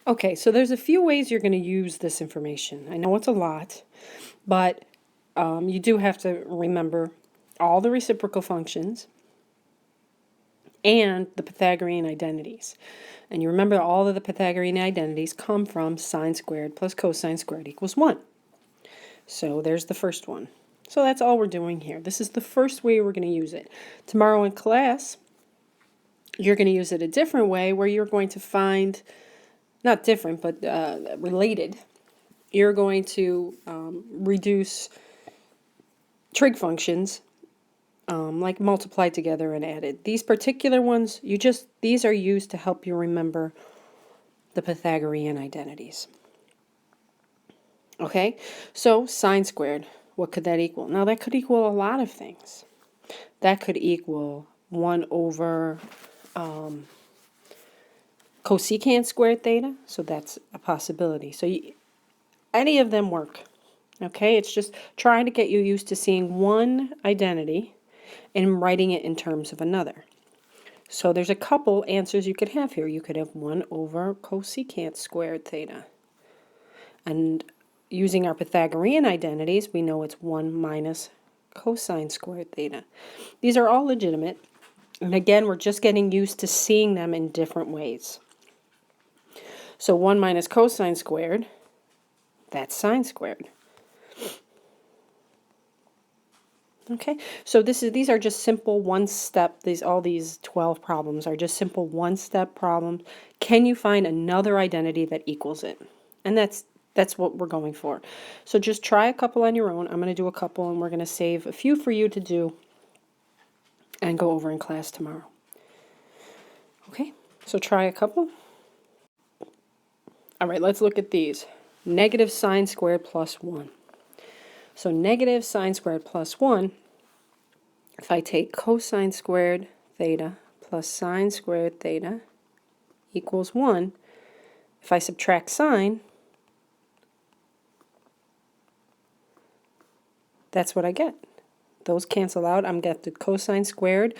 Okay, so there's a few ways you're going to use this information. I know it's a lot, but you do have to remember all the reciprocal functions and the Pythagorean identities. And you remember all of the Pythagorean identities come from sine squared plus cosine squared equals 1. So there's the first one. So that's all we're doing here. This is the first way we're going to use it. Tomorrow in class, you're going to use it a different way where you're going to find, not different, but related. You're going to reduce trig functions like multiplied together and added. These particular ones, these are used to help you remember the Pythagorean identities. Okay, so sine squared, what could that equal? Now that could equal a lot of things. That could equal 1 over cosecant squared theta, so that's a possibility. So any of them work. Okay, it's just trying to get you used to seeing one identity and writing it in terms of another. So there's a couple answers you could have here. You could have 1 over cosecant squared theta. And using our Pythagorean identities, we know it's 1 minus cosine squared theta. These are all legitimate. And again, we're just getting used to seeing them in different ways. So 1 minus cosine squared, that's sine squared. Okay, so these are just simple one-step, all these 12 problems are just simple one-step problems. Can you find another identity that equals it? And that's what we're going for. So just try a couple on your own. I'm going to do a couple, and we're going to save a few for you to do and go over in class tomorrow. Okay, so try a couple. All right, let's look at these. Negative sine squared plus 1. So negative sine squared plus 1, if I take cosine squared theta plus sine squared theta equals 1, if I subtract sine, that's what I get. Those cancel out. I'm going to get the cosine squared,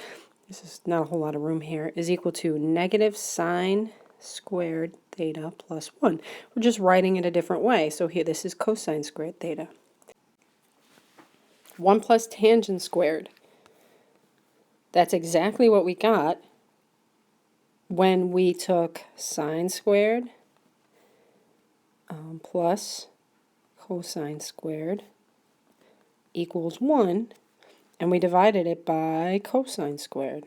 this is not a whole lot of room here, is equal to negative sine squared theta plus 1. We're just writing it a different way. So here, this is cosine squared theta. 1 plus tangent squared. That's exactly what we got when we took sine squared plus cosine squared equals 1, and we divided it by cosine squared.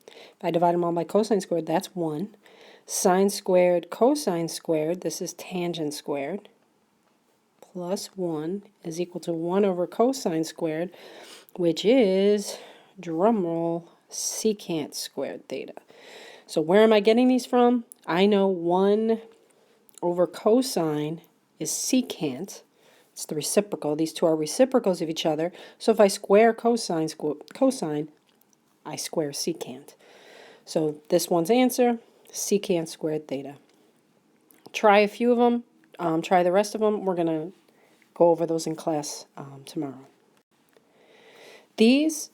If I divide them all by cosine squared, that's 1. Sine squared cosine squared, this is tangent squared, plus 1 is equal to 1 over cosine squared, which is, drumroll, secant squared theta. So where am I getting these from? I know 1 over cosine is secant. It's the reciprocal. These two are reciprocals of each other. So if I square cosine, I square secant. So this one's answer, secant squared theta. Try a few of them. Try the rest of them. We're going to go over those in class tomorrow. These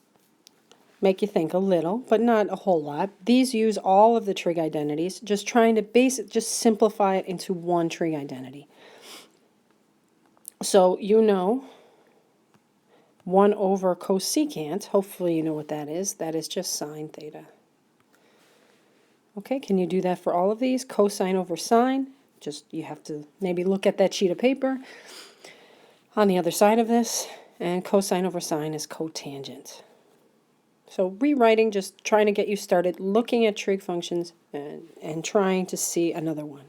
make you think a little, but not a whole lot. These use all of the trig identities, just trying to just simplify it into one trig identity. So you know 1 over cosecant, hopefully you know what that is. That is just sine theta. Okay, can you do that for all of these? Cosine over sine, just you have to maybe look at that sheet of paper on the other side of this, and cosine over sine is cotangent. So rewriting, just trying to get you started looking at trig functions and trying to see another one.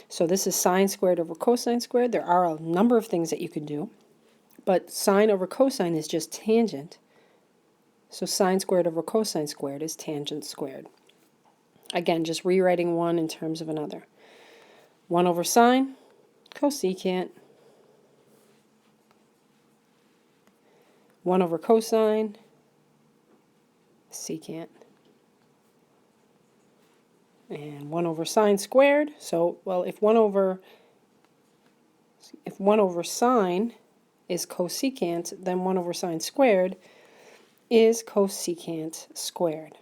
So this is sine squared over cosine squared. There are a number of things that you can do, but sine over cosine is just tangent. So sine squared over cosine squared is tangent squared. Again, just rewriting one in terms of another. 1 over sine, cosecant. 1 over cosine, secant. And 1 over sine squared. So, well, if 1 over sine is cosecant, then 1 over sine squared is cosecant squared.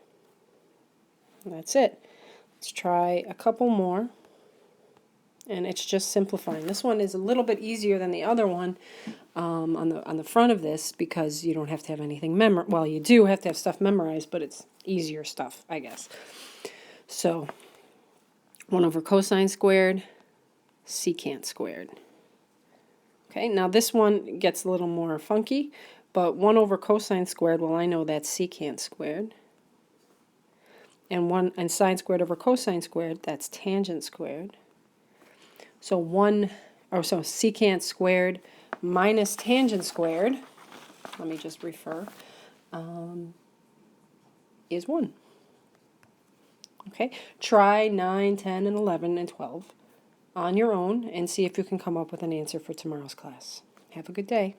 That's it. Let's try a couple more. And it's just simplifying. This one is a little bit easier than the other one on the front of this because you don't have to have anything memorized. Well, you do have to have stuff memorized, but it's easier stuff, I guess. So 1 over cosine squared, secant squared. Okay, now this one gets a little more funky, but 1 over cosine squared, well, I know that's secant squared. And sine squared over cosine squared, that's tangent squared. So secant squared minus tangent squared, let me just refer, is 1. Okay, try 9, 10, and 11, and 12 on your own and see if you can come up with an answer for tomorrow's class. Have a good day.